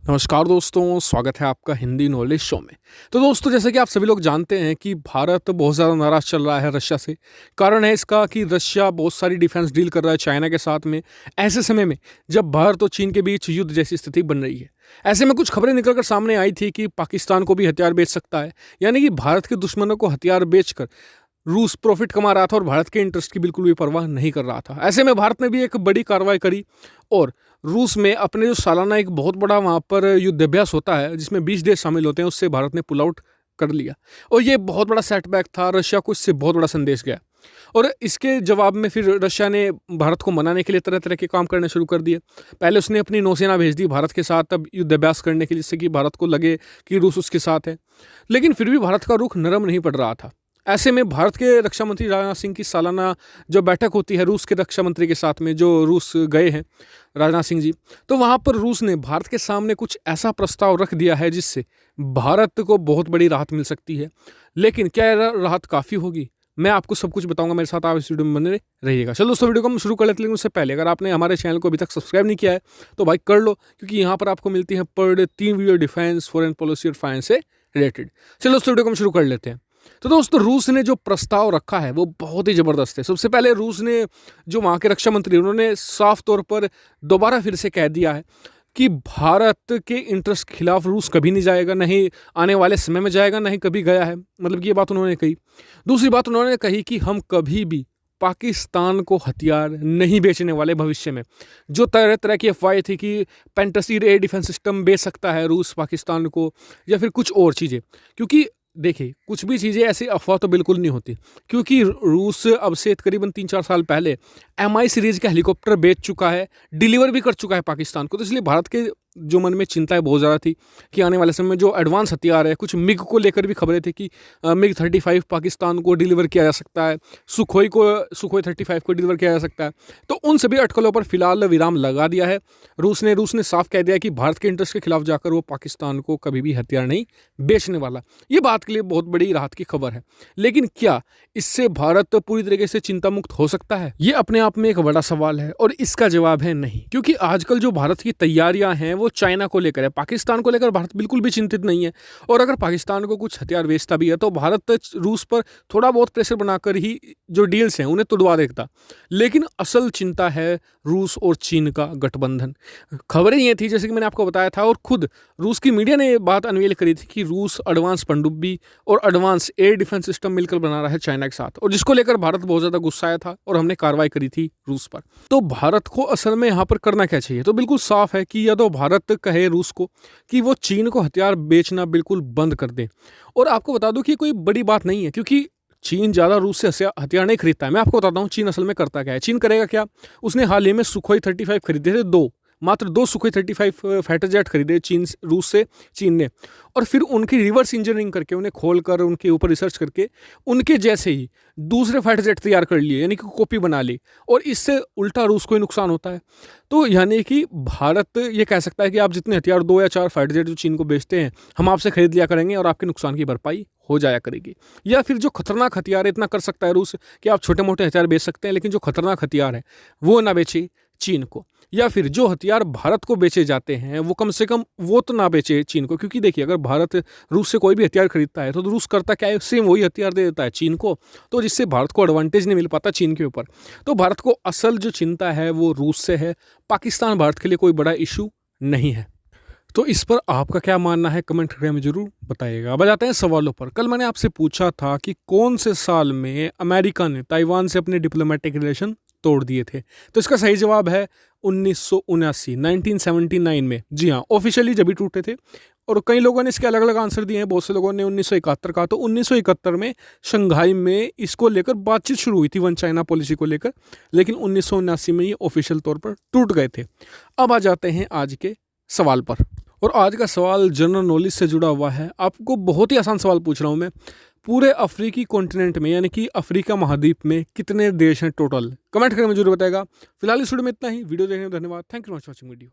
नमस्कार दोस्तों, स्वागत है आपका हिंदी नॉलेज शो में। तो दोस्तों, जैसे कि आप सभी लोग जानते हैं कि भारत बहुत ज़्यादा नाराज़ चल रहा है रशिया से। कारण है इसका कि रशिया बहुत सारी डिफेंस डील कर रहा है चाइना के साथ में, ऐसे समय में जब भारत और चीन के बीच युद्ध जैसी स्थिति बन रही है। ऐसे में कुछ खबरें निकल कर सामने आई थी कि पाकिस्तान को भी हथियार बेच सकता है, यानी कि भारत के दुश्मनों को हथियार बेचकर रूस प्रॉफिट कमा रहा था और भारत के इंटरेस्ट की बिल्कुल भी परवाह नहीं कर रहा था। ऐसे में भारत ने भी एक बड़ी कार्रवाई करी और रूस में अपने जो सालाना एक बहुत बड़ा वहाँ पर युद्धाभ्यास होता है जिसमें 20 देश शामिल होते हैं, उससे भारत ने पुल आउट कर लिया। और ये बहुत बड़ा सेटबैक था, रशिया को इससे बहुत बड़ा संदेश गया। और इसके जवाब में फिर रशिया ने भारत को मनाने के लिए तरह तरह के काम करने शुरू कर दिए। पहले उसने अपनी नौसेना भेज दी भारत के साथ अब युद्धाभ्यास करने के लिए, जिससे कि भारत को लगे कि रूस उसके साथ है। लेकिन फिर भी भारत का रुख नरम नहीं पड़ रहा था। ऐसे में भारत के रक्षा मंत्री राजनाथ सिंह की सालाना जो बैठक होती है रूस के रक्षा मंत्री के साथ में, जो रूस गए हैं राजनाथ सिंह जी, तो वहाँ पर रूस ने भारत के सामने कुछ ऐसा प्रस्ताव रख दिया है जिससे भारत को बहुत बड़ी राहत मिल सकती है। लेकिन क्या यह राहत काफ़ी होगी? मैं आपको सब कुछ बताऊंगा, मेरे साथ आप इस वीडियो में बने रहिएगा। चलो दोस्तों, वीडियो को हम शुरू कर लेते हैं। लेकिन उससे पहले अगर आपने हमारे चैनल को अभी तक सब्सक्राइब नहीं किया है तो भाई कर लो, क्योंकि यहाँ पर आपको मिलती है per day 3 video defence, foreign policy और फाइनेंस से रिलेटेड। चलो दोस्तों, वीडियो को हम शुरू कर लेते हैं। तो दोस्तों, रूस ने जो प्रस्ताव रखा है वो बहुत ही ज़बरदस्त है। सबसे पहले रूस ने जो वहाँ के रक्षा मंत्री, उन्होंने साफ तौर पर दोबारा फिर से कह दिया है कि भारत के इंटरेस्ट के खिलाफ रूस कभी नहीं जाएगा, नहीं आने वाले समय में जाएगा, नहीं कभी गया है। मतलब कि ये बात उन्होंने कही। दूसरी बात उन्होंने कही कि हम कभी भी पाकिस्तान को हथियार नहीं बेचने वाले भविष्य में। जो तरह तरह की अफवाहें थी कि पेंटासीर एयर डिफेंस सिस्टम बेच सकता है रूस पाकिस्तान को, या फिर कुछ और चीज़ें, क्योंकि देखिए कुछ भी चीज़ें ऐसी अफवाह तो बिल्कुल नहीं होती, क्योंकि रूस अब से करीबन 3-4 साल पहले MI सीरीज़ का हेलीकॉप्टर बेच चुका है, डिलीवर भी कर चुका है पाकिस्तान को। तो इसलिए भारत के जो मन में चिंताएं बहुत ज़्यादा थी कि आने वाले समय में जो एडवांस हथियार है, कुछ मिग को लेकर भी खबरें थी कि मिग 35 पाकिस्तान को डिलीवर किया जा सकता है, सुखोई 35 को डिलीवर किया जा सकता है। तो उन सभी अटकलों पर फिलहाल विराम लगा दिया है रूस ने साफ कह दिया कि भारत के इंटरेस्ट के खिलाफ जाकर वो पाकिस्तान को कभी भी हथियार नहीं बेचने वाला। ये बात के लिए बहुत बड़ी राहत की खबर है। लेकिन क्या इससे भारत पूरी तरीके से चिंता मुक्त हो सकता है? ये अपने आप में एक बड़ा सवाल है और इसका जवाब है नहीं, क्योंकि आजकल जो भारत की तैयारियां हैं वो चाइना को लेकर है। पाकिस्तान को लेकर भारत बिल्कुल भी चिंतित नहीं है। और अगर पाकिस्तान को कुछ हथियार बेचता भी है तो भारत रूस पर थोड़ा बहुत प्रेशर बनाकर ही जो डील्स हैं उन्हें तोड़वा देता। लेकिन असल चिंता है रूस और चीन का गठबंधन। खबरें ये थी, जैसे कि मैंने आपको बताया था, और खुद रूस की मीडिया ने ये बात अनवील करी थी कि रूस एडवांस पनडुब्बी और एडवांस एयर डिफेंस सिस्टम मिलकर बना रहा है चाइना के साथ, और जिसको लेकर भारत बहुत ज़्यादा गुस्साया था और हमने कार्रवाई करी थी रूस पर। तो भारत को असल में यहाँ पर करना क्या चाहिए? तो बिल्कुल साफ है कि या तो भारत कहे रूस को कि वो चीन को हथियार बेचना बिल्कुल बंद कर दे। और आपको बता दूं कि कोई बड़ी बात नहीं है, क्योंकि चीन ज़्यादा रूस से हथियार नहीं खरीदता है। मैं आपको बताता हूँ चीन असल में करता क्या है। चीन करेगा क्या? उसने हाल ही में सुखोई 35 खरीदे थे, मात्र 2 सुखोई 35 फाइटर जेट खरीदे रूस से चीन ने, और फिर उनकी रिवर्स इंजीनियरिंग करके, उन्हें खोलकर, उनके ऊपर रिसर्च करके उनके जैसे ही दूसरे फाइटर जेट तैयार कर लिए, यानी कि कॉपी बना ली, और इससे उल्टा रूस को ही नुकसान होता है। तो यानी कि भारत ये कह सकता है कि आप जितने हथियार 2 या 4 फाइटर जेट जो चीन को बेचते हैं हम आपसे खरीद लिया करेंगे और आपके नुकसान की भरपाई हो जाया करेगी। या फिर जो खतरनाक हथियार इतना कर सकता है रूस कि आप छोटे मोटे हथियार बेच सकते हैं, लेकिन जो खतरनाक हथियार है वो ना बेचे चीन को। या फिर जो हथियार भारत को बेचे जाते हैं वो कम से कम वो तो ना बेचे चीन को, क्योंकि देखिए अगर भारत रूस से कोई भी हथियार खरीदता है तो रूस करता क्या है, सेम वही हथियार दे देता है चीन को, तो जिससे भारत को एडवांटेज नहीं मिल पाता चीन के ऊपर। तो भारत को असल जो चिंता है वो रूस से है। पाकिस्तान भारत के लिए कोई बड़ा इशू नहीं है। तो इस पर आपका क्या मानना है, कमेंट करके हमें जरूर बताइएगा। अब आ जाते हैं सवालों पर। कल मैंने आपसे पूछा था कि कौन से साल में अमेरिका ने ताइवान से अपने डिप्लोमेटिक रिलेशन तोड़ दिए थे। तो इसका सही जवाब है 1979 में। जी हाँ, ऑफिशियली जब भी टूटे थे। और कई लोगों ने इसके अलग अलग आंसर दिए हैं। बहुत से लोगों ने 1971 कहा। तो 1971 में शंघाई में इसको लेकर बातचीत शुरू हुई थी, वन चाइना पॉलिसी को लेकर, लेकिन 1979 में ये ऑफिशियल तौर पर टूट गए थे। अब आ जाते हैं आज के सवाल पर। और आज का सवाल जनरल नॉलेज से जुड़ा हुआ है। आपको बहुत ही आसान सवाल पूछ रहा हूँ मैं। पूरे अफ्रीकी कॉन्टिनेंट में, यानी कि अफ्रीका महाद्वीप में कितने देश हैं टोटल? कमेंट करके मुझे जरूर बताएगा। फिलहाल इस वीडियो में इतना ही। वीडियो देखने में धन्यवाद। Thank you for watching video.